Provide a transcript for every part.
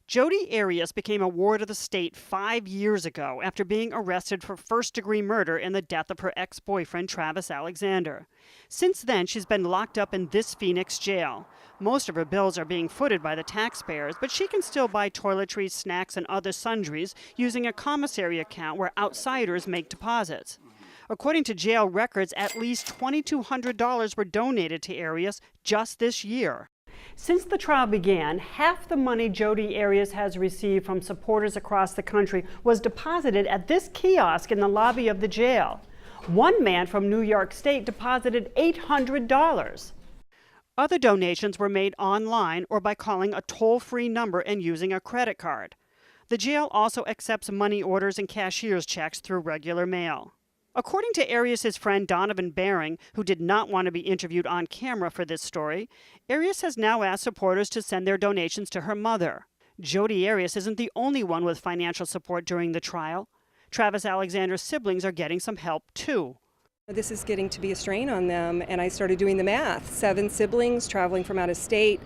Jodi Arias became a ward of the state 5 years ago after being arrested for first-degree murder in the death of her ex-boyfriend, Travis Alexander. Since then, she's been locked up in this Phoenix jail. Most of her bills are being footed by the taxpayers, but she can still buy toiletries, snacks, and other sundries using a commissary account where outsiders make deposits. According to jail records, at least $2,200 were donated to Arias just this year. Since the trial began, half the money Jodi Arias has received from supporters across the country was deposited at this kiosk in the lobby of the jail. One man from New York State deposited $800. Other donations were made online or by calling a toll-free number and using a credit card. The jail also accepts money orders and cashier's checks through regular mail. According to Arias' friend Donovan Baring, who did not want to be interviewed on camera for this story, Arias has now asked supporters to send their donations to her mother. Jodi Arias isn't the only one with financial support during the trial. Travis Alexander's siblings are getting some help, too. This is getting to be a strain on them, and I started doing the math. 7 siblings traveling from out of state,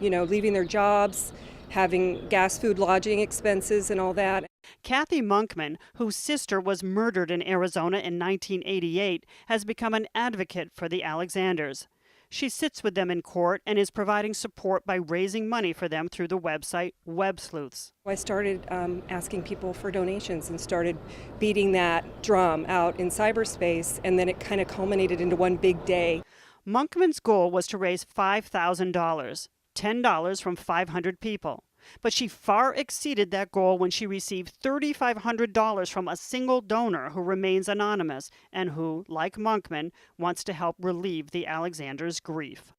leaving their jobs, having gas, food, lodging expenses and all that. Kathy Monkman, whose sister was murdered in Arizona in 1988, has become an advocate for the Alexanders. She sits with them in court and is providing support by raising money for them through the website Web Sleuths. I started asking people for donations and started beating that drum out in cyberspace, and then it kind of culminated into one big day. Monkman's goal was to raise $5,000, $10 from 500 people. But she far exceeded that goal when she received $3,500 from a single donor who remains anonymous and who, like Monkman, wants to help relieve the Alexanders' grief.